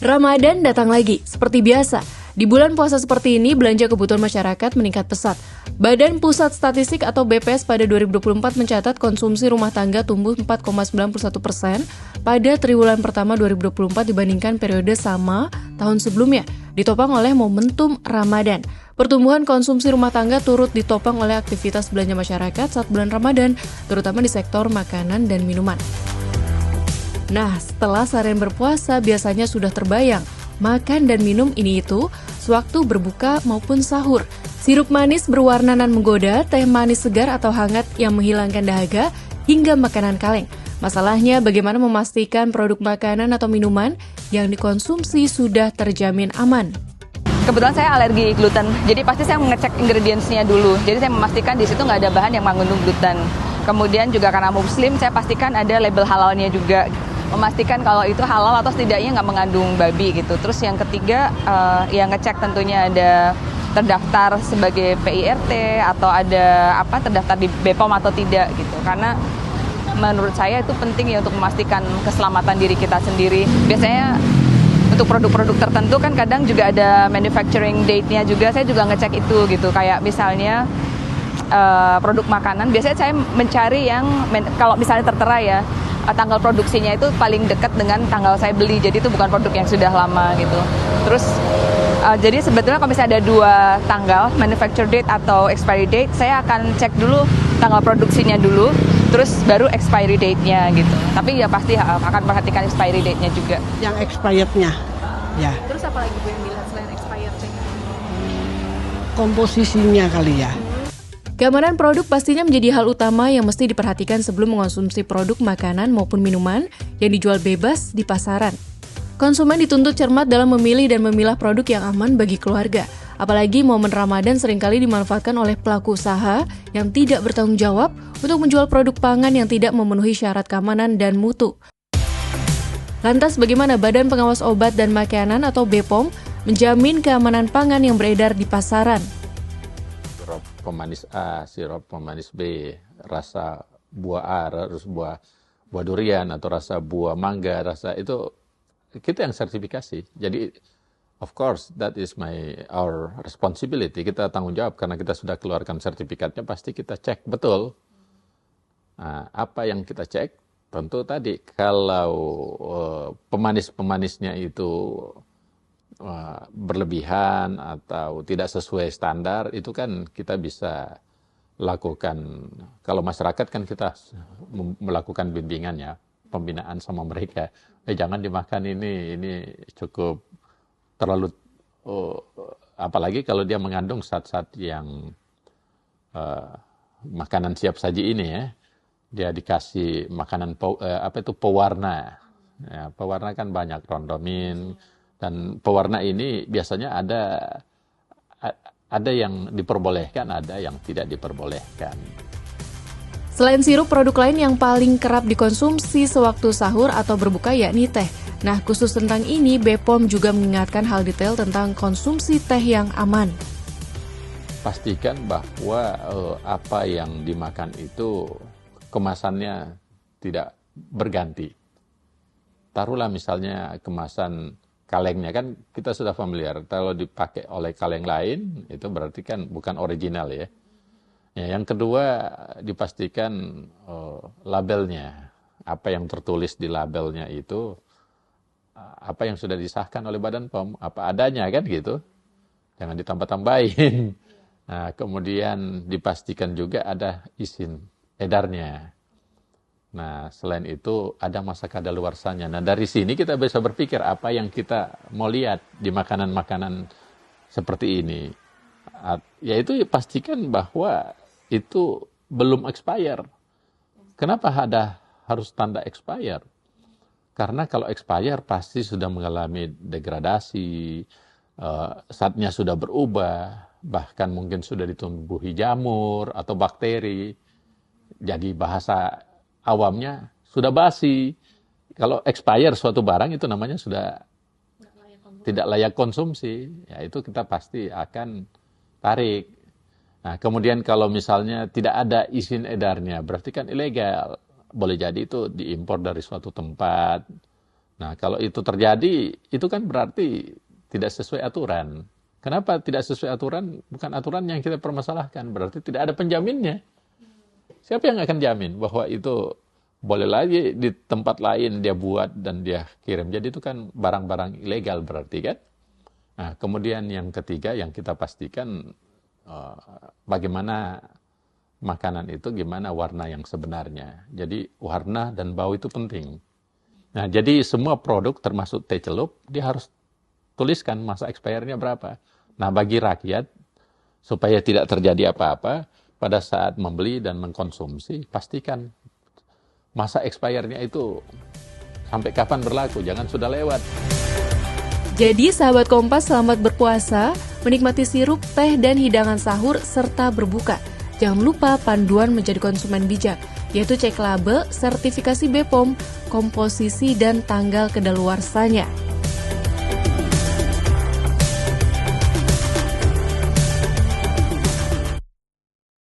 Ramadan datang lagi, seperti biasa. Di bulan puasa seperti ini, belanja kebutuhan masyarakat meningkat pesat. Badan Pusat Statistik atau BPS pada 2024 mencatat konsumsi rumah tangga tumbuh 4,91% pada triwulan pertama 2024 dibandingkan periode sama tahun sebelumnya, ditopang oleh momentum Ramadan. Pertumbuhan konsumsi rumah tangga turut ditopang oleh aktivitas belanja masyarakat saat bulan Ramadan, terutama di sektor makanan dan minuman. Nah, setelah seharian berpuasa biasanya sudah terbayang makan dan minum ini itu sewaktu berbuka maupun sahur. Sirup manis berwarna nan menggoda, teh manis segar atau hangat yang menghilangkan dahaga, hingga makanan kaleng. Masalahnya bagaimana memastikan produk makanan atau minuman yang dikonsumsi sudah terjamin aman. Kebetulan saya alergi gluten, jadi pasti saya mengecek ingredients-nya dulu. Jadi saya memastikan di situ nggak ada bahan yang mengandung gluten. Kemudian juga karena muslim, saya pastikan ada label halalnya juga. Memastikan kalau itu halal atau setidaknya nggak mengandung babi gitu. Terus yang ketiga, yang ngecek tentunya ada terdaftar sebagai PIRT atau ada terdaftar di BPOM atau tidak gitu. Karena menurut saya itu penting ya untuk memastikan keselamatan diri kita sendiri. Biasanya untuk produk-produk tertentu kan kadang juga ada manufacturing date-nya juga, saya juga ngecek itu gitu. Kayak misalnya produk makanan, biasanya saya mencari yang, kalau misalnya tertera ya, tanggal produksinya itu paling dekat dengan tanggal saya beli, jadi itu bukan produk yang sudah lama gitu. Terus jadi sebetulnya kalau misalnya ada dua tanggal, manufacture date atau expiry date, saya akan cek dulu tanggal produksinya dulu, terus baru expiry date-nya gitu. Tapi ya pasti akan perhatikan expiry date-nya juga. Yang expired-nya, ya. Terus apa lagi Bu yang dilihat selain expired-nya? Komposisinya kali ya. Keamanan produk pastinya menjadi hal utama yang mesti diperhatikan sebelum mengonsumsi produk makanan maupun minuman yang dijual bebas di pasaran. Konsumen dituntut cermat dalam memilih dan memilah produk yang aman bagi keluarga. Apalagi momen Ramadan seringkali dimanfaatkan oleh pelaku usaha yang tidak bertanggung jawab untuk menjual produk pangan yang tidak memenuhi syarat keamanan dan mutu. Lantas bagaimana Badan Pengawas Obat dan Makanan atau BPOM menjamin keamanan pangan yang beredar di pasaran? Sirup pemanis A, sirup pemanis B, rasa buah A, buah durian atau rasa buah mangga, rasa itu kita yang sertifikasi. Jadi of course that is our responsibility. Kita tanggung jawab karena kita sudah keluarkan sertifikatnya, pasti kita cek betul. Nah, apa yang kita cek? Tentu tadi kalau pemanis-pemanisnya itu berlebihan atau tidak sesuai standar, itu kan kita bisa lakukan. Kalau masyarakat kan kita melakukan bimbingan ya, pembinaan sama mereka. Jangan dimakan ini cukup terlalu, apalagi kalau dia mengandung zat-zat yang makanan siap saji ini ya, dia dikasih makanan pewarna. Ya, pewarna kan banyak, rondomin. Dan pewarna ini biasanya ada yang diperbolehkan, ada yang tidak diperbolehkan. Selain sirup, produk lain yang paling kerap dikonsumsi sewaktu sahur atau berbuka yakni teh. Nah, khusus tentang ini, BPOM juga mengingatkan hal detail tentang konsumsi teh yang aman. Pastikan bahwa apa yang dimakan itu kemasannya tidak berganti. Taruhlah misalnya kemasan kalengnya, kan kita sudah familiar. Kalau dipakai oleh kaleng lain, itu berarti kan bukan original ya. Ya, yang kedua, dipastikan labelnya. Apa yang tertulis di labelnya itu, apa yang sudah disahkan oleh Badan POM, apa adanya kan gitu. Jangan ditambah-tambahin. Nah, kemudian dipastikan juga ada izin edarnya. Nah, selain itu ada masa kadaluarsanya. Nah, dari sini kita bisa berpikir apa yang kita mau lihat di makanan-makanan seperti ini. Yaitu pastikan bahwa itu belum expire. Kenapa harus tanda expire? Karena kalau expire pasti sudah mengalami degradasi, zatnya sudah berubah, bahkan mungkin sudah ditumbuhi jamur atau bakteri. Jadi bahasa awamnya sudah basi. Kalau expire suatu barang itu namanya sudah tidak layak konsumsi. Ya itu kita pasti akan tarik. Nah, kemudian kalau misalnya tidak ada izin edarnya, berarti kan ilegal. Boleh jadi itu diimpor dari suatu tempat Nah, kalau itu terjadi, itu kan berarti tidak sesuai aturan. Kenapa tidak sesuai aturan? Bukan aturan yang kita permasalahkan, berarti tidak ada penjaminnya. Siapa yang akan jamin bahwa itu boleh lagi di tempat lain dia buat dan dia kirim. Jadi itu kan barang-barang ilegal berarti kan. Nah, kemudian yang ketiga yang kita pastikan bagaimana makanan itu, gimana warna yang sebenarnya. Jadi warna dan bau itu penting. Nah, jadi semua produk termasuk teh celup dia harus tuliskan masa expirednya berapa. Nah, bagi rakyat supaya tidak terjadi apa-apa pada saat membeli dan mengkonsumsi, pastikan masa expirednya itu sampai kapan berlaku, jangan sudah lewat. Jadi sahabat Kompas, selamat berpuasa, menikmati sirup, teh, dan hidangan sahur, serta berbuka. Jangan lupa panduan menjadi konsumen bijak, yaitu cek label, sertifikasi BPOM, komposisi, dan tanggal kedaluarsanya.